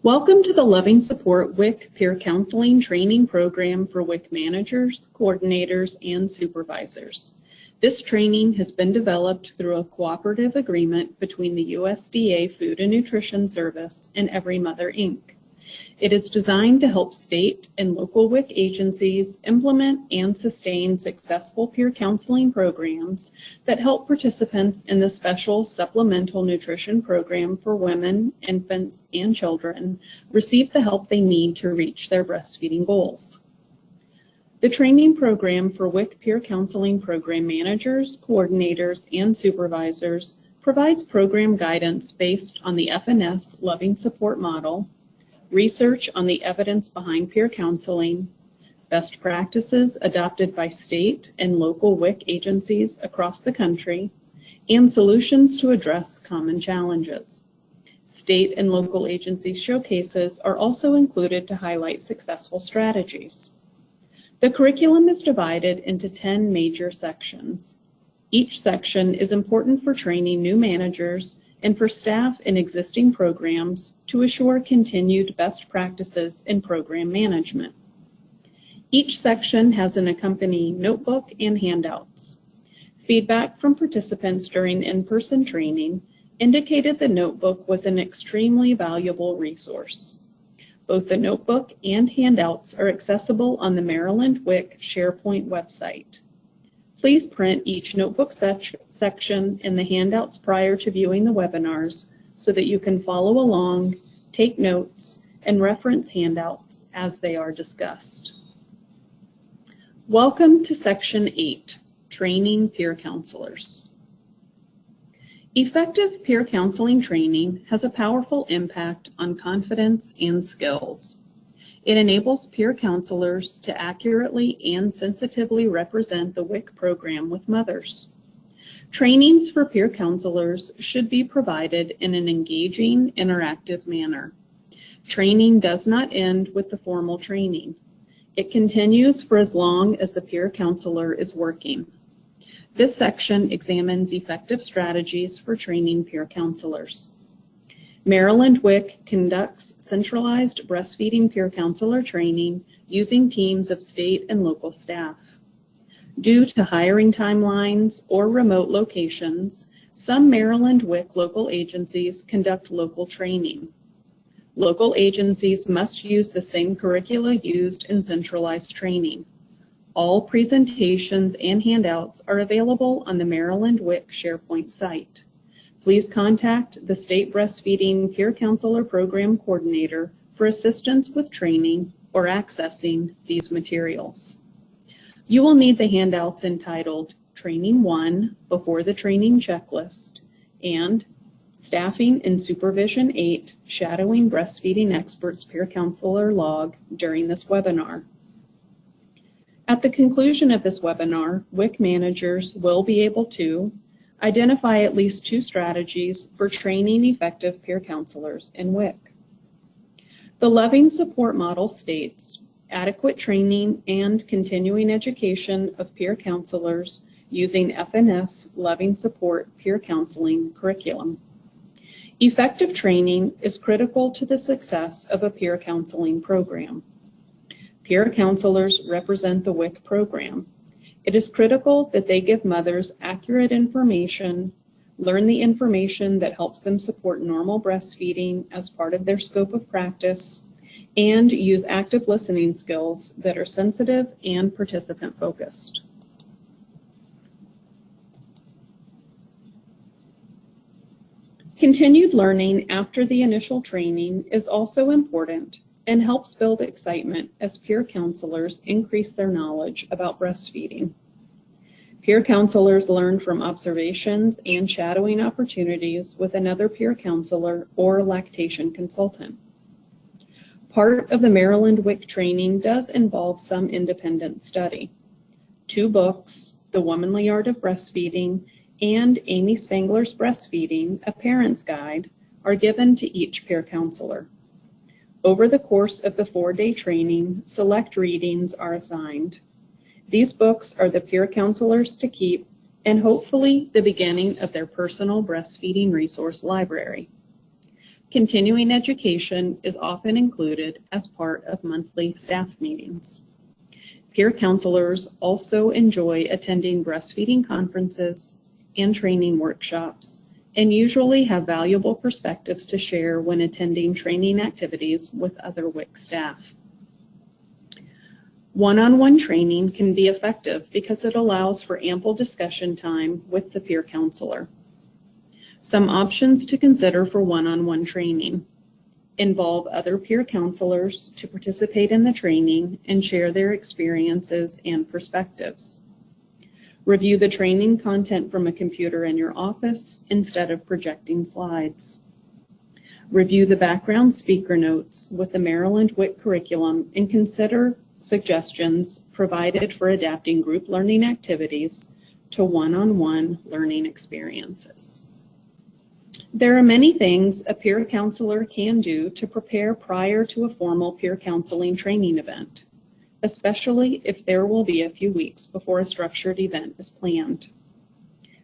Welcome to the Loving Support WIC Peer Counseling Training Program for WIC managers, coordinators, and supervisors. This training has been developed through a cooperative agreement between the USDA Food and Nutrition Service and Every Mother, Inc. It is designed to help state and local WIC agencies implement and sustain successful peer counseling programs that help participants in the special supplemental nutrition program for women, infants, and children receive the help they need to reach their breastfeeding goals. The training program for WIC peer counseling program managers, coordinators, and supervisors provides program guidance based on the FNS Loving Support model, research on the evidence behind peer counseling, best practices adopted by state and local WIC agencies across the country, and solutions to address common challenges. State and local agency showcases are also included to highlight successful strategies. The curriculum is divided into 10 major sections. Each section is important for training new managers and for staff in existing programs to assure continued best practices in program management. Each section has an accompanying notebook and handouts. Feedback from participants during in-person training indicated the notebook was an extremely valuable resource. Both the notebook and handouts are accessible on the Maryland WIC SharePoint website. Please print each notebook section and the handouts prior to viewing the webinars so that you can follow along, take notes, and reference handouts as they are discussed. Welcome to Section 8, Training Peer Counselors. Effective peer counseling training has a powerful impact on confidence and skills. It enables peer counselors to accurately and sensitively represent the WIC program with mothers. Trainings for peer counselors should be provided in an engaging, interactive manner. Training does not end with the formal training. It continues for as long as the peer counselor is working. This section examines effective strategies for training peer counselors. Maryland WIC conducts centralized breastfeeding peer counselor training using teams of state and local staff. Due to hiring timelines or remote locations, some Maryland WIC local agencies conduct local training. Local agencies must use the same curricula used in centralized training. All presentations and handouts are available on the Maryland WIC SharePoint site. Please contact the State Breastfeeding Peer Counselor Program Coordinator for assistance with training or accessing these materials. You will need the handouts entitled Training 1 Before the Training Checklist and Staffing and Supervision 8 Shadowing Breastfeeding Experts Peer Counselor Log during this webinar. At the conclusion of this webinar, WIC managers will be able to identify at least 2 strategies for training effective peer counselors in WIC. The Loving Support model states adequate training and continuing education of peer counselors using FNS Loving Support peer counseling curriculum. Effective training is critical to the success of a peer counseling program. Peer counselors represent the WIC program. It is critical that they give mothers accurate information, learn the information that helps them support normal breastfeeding as part of their scope of practice, and use active listening skills that are sensitive and participant-focused. Continued learning after the initial training is also important and helps build excitement as peer counselors increase their knowledge about breastfeeding. Peer counselors learn from observations and shadowing opportunities with another peer counselor or lactation consultant. Part of the Maryland WIC training does involve some independent study. 2 books, The Womanly Art of Breastfeeding and Amy Spangler's Breastfeeding, A Parent's Guide, are given to each peer counselor. Over the course of the 4-day training, select readings are assigned. These books are the peer counselors to keep and hopefully the beginning of their personal breastfeeding resource library. Continuing education is often included as part of monthly staff meetings. Peer counselors also enjoy attending breastfeeding conferences and training workshops, and usually have valuable perspectives to share when attending training activities with other WIC staff. One-on-one training can be effective because it allows for ample discussion time with the peer counselor. Some options to consider for one-on-one training involve other peer counselors to participate in the training and share their experiences and perspectives. Review the training content from a computer in your office instead of projecting slides. Review the background speaker notes with the Maryland WIC curriculum and consider suggestions provided for adapting group learning activities to one-on-one learning experiences. There are many things a peer counselor can do to prepare prior to a formal peer counseling training event, especially if there will be a few weeks before a structured event is planned.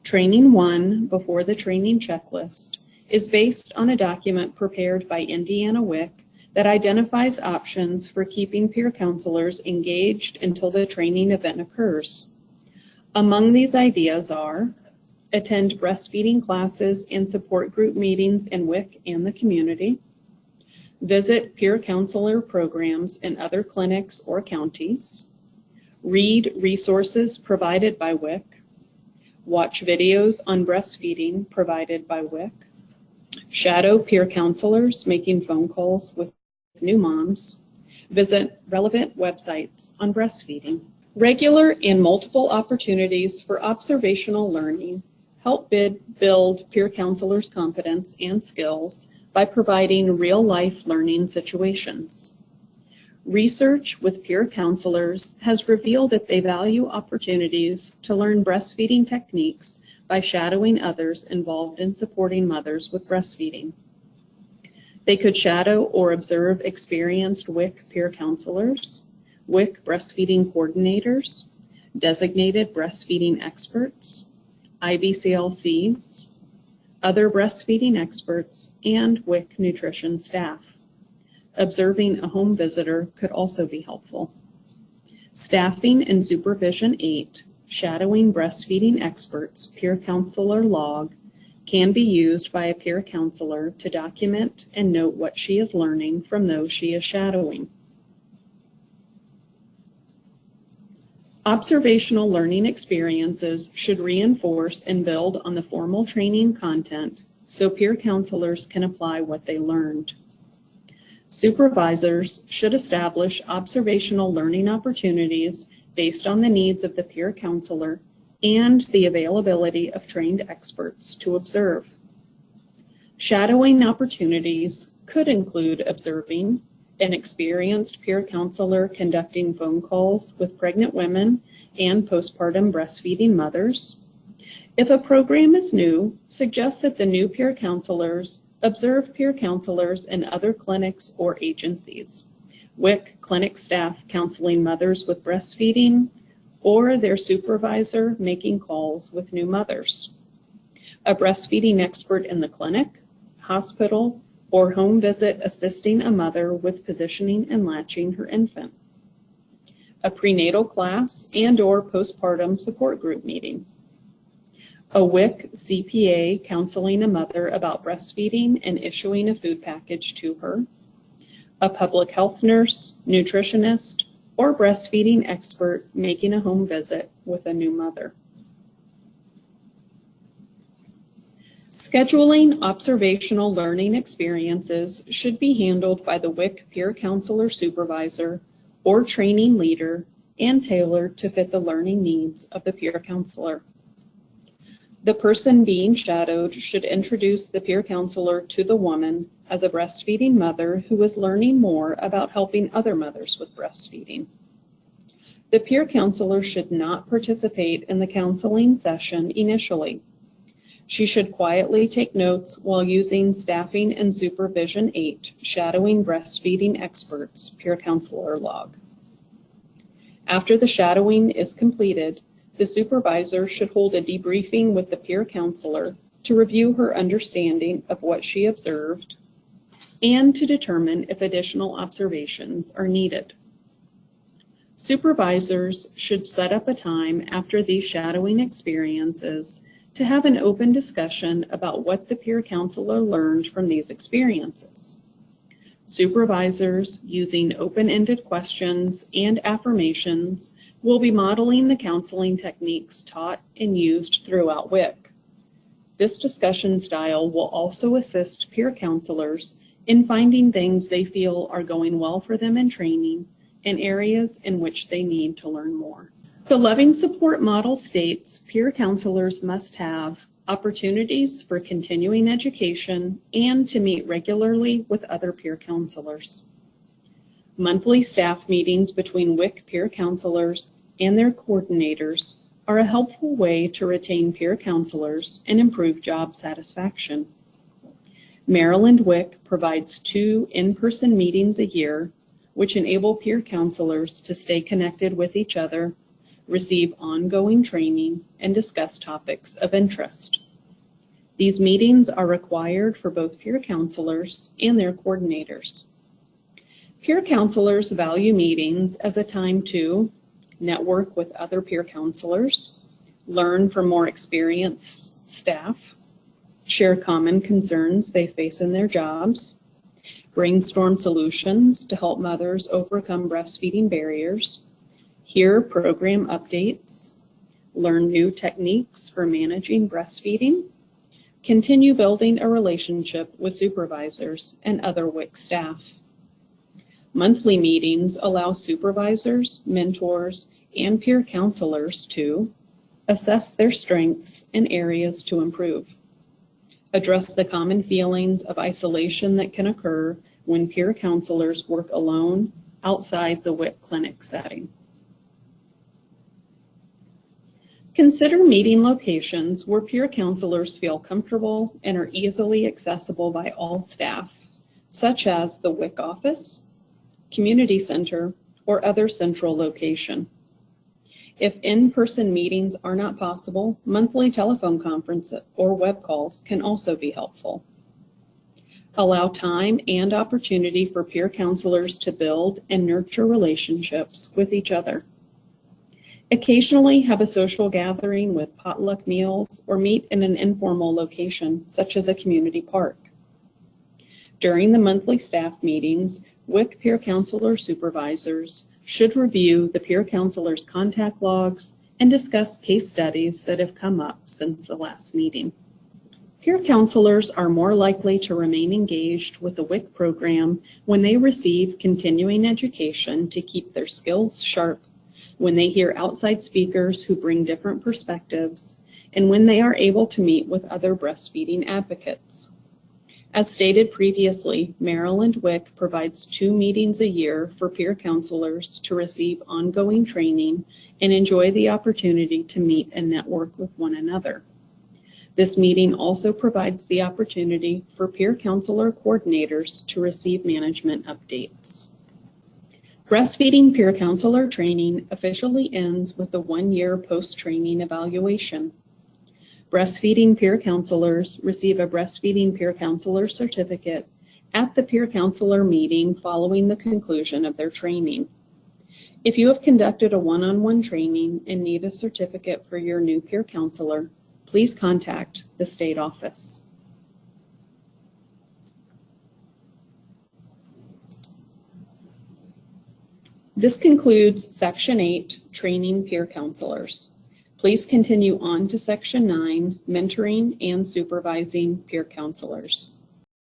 Training 1 before the training checklist is based on a document prepared by Indiana WIC that identifies options for keeping peer counselors engaged until the training event occurs. Among these ideas are: attend breastfeeding classes and support group meetings in WIC and the community, visit peer counselor programs in other clinics or counties, read resources provided by WIC, watch videos on breastfeeding provided by WIC, shadow peer counselors making phone calls with new moms, visit relevant websites on breastfeeding. Regular and multiple opportunities for observational learning help build peer counselors' confidence and skills by providing real-life learning situations. Research with peer counselors has revealed that they value opportunities to learn breastfeeding techniques by shadowing others involved in supporting mothers with breastfeeding. They could shadow or observe experienced WIC peer counselors, WIC breastfeeding coordinators, designated breastfeeding experts, IBCLCs, other breastfeeding experts, and WIC nutrition staff. Observing a home visitor could also be helpful. Staffing and Supervision 8, Shadowing Breastfeeding Experts Peer Counselor Log, can be used by a peer counselor to document and note what she is learning from those she is shadowing. Observational learning experiences should reinforce and build on the formal training content so peer counselors can apply what they learned. Supervisors should establish observational learning opportunities based on the needs of the peer counselor and the availability of trained experts to observe. Shadowing opportunities could include observing an experienced peer counselor conducting phone calls with pregnant women and postpartum breastfeeding mothers. If a program is new, suggest that the new peer counselors observe peer counselors in other clinics or agencies, WIC clinic staff counseling mothers with breastfeeding, or their supervisor making calls with new mothers. A breastfeeding expert in the clinic, hospital, or home visit assisting a mother with positioning and latching her infant. A prenatal class and/or postpartum support group meeting. A WIC CPA counseling a mother about breastfeeding and issuing a food package to her. A public health nurse, nutritionist, or breastfeeding expert making a home visit with a new mother. Scheduling observational learning experiences should be handled by the WIC peer counselor supervisor or training leader and tailored to fit the learning needs of the peer counselor. The person being shadowed should introduce the peer counselor to the woman as a breastfeeding mother who is learning more about helping other mothers with breastfeeding. The peer counselor should not participate in the counseling session initially. She should quietly take notes while using Staffing and Supervision 8, Shadowing Breastfeeding Experts Peer Counselor Log. After the shadowing is completed, the supervisor should hold a debriefing with the peer counselor to review her understanding of what she observed, and to determine if additional observations are needed. Supervisors should set up a time after these shadowing experiences to have an open discussion about what the peer counselor learned from these experiences. Supervisors, using open-ended questions and affirmations, will be modeling the counseling techniques taught and used throughout WIC. This discussion style will also assist peer counselors in finding things they feel are going well for them in training and areas in which they need to learn more. The Loving Support Model states peer counselors must have opportunities for continuing education and to meet regularly with other peer counselors. Monthly staff meetings between WIC peer counselors and their coordinators are a helpful way to retain peer counselors and improve job satisfaction. Maryland WIC provides 2 in-person meetings a year, which enable peer counselors to stay connected with each other, receive ongoing training, and discuss topics of interest. These meetings are required for both peer counselors and their coordinators. Peer counselors value meetings as a time to network with other peer counselors, learn from more experienced staff, share common concerns they face in their jobs, brainstorm solutions to help mothers overcome breastfeeding barriers, hear program updates, learn new techniques for managing breastfeeding, continue building a relationship with supervisors and other WIC staff. Monthly meetings allow supervisors, mentors, and peer counselors to assess their strengths and areas to improve, address the common feelings of isolation that can occur when peer counselors work alone outside the WIC clinic setting. Consider meeting locations where peer counselors feel comfortable and are easily accessible by all staff, such as the WIC office, community center, or other central location. If in-person meetings are not possible, monthly telephone conferences or web calls can also be helpful. Allow time and opportunity for peer counselors to build and nurture relationships with each other. Occasionally have a social gathering with potluck meals or meet in an informal location, such as a community park. During the monthly staff meetings, WIC peer counselor supervisors should review the peer counselor's contact logs and discuss case studies that have come up since the last meeting. Peer counselors are more likely to remain engaged with the WIC program when they receive continuing education to keep their skills sharp, when they hear outside speakers who bring different perspectives, and when they are able to meet with other breastfeeding advocates. As stated previously, Maryland WIC provides 2 meetings a year for peer counselors to receive ongoing training and enjoy the opportunity to meet and network with one another. This meeting also provides the opportunity for peer counselor coordinators to receive management updates. Breastfeeding peer counselor training officially ends with the 1-year post-training evaluation. Breastfeeding peer counselors receive a breastfeeding peer counselor certificate at the peer counselor meeting following the conclusion of their training. If you have conducted a one-on-one training and need a certificate for your new peer counselor, please contact the state office. This concludes Section 8, Training Peer Counselors. Please continue on to Section 9, Mentoring and Supervising Peer Counselors.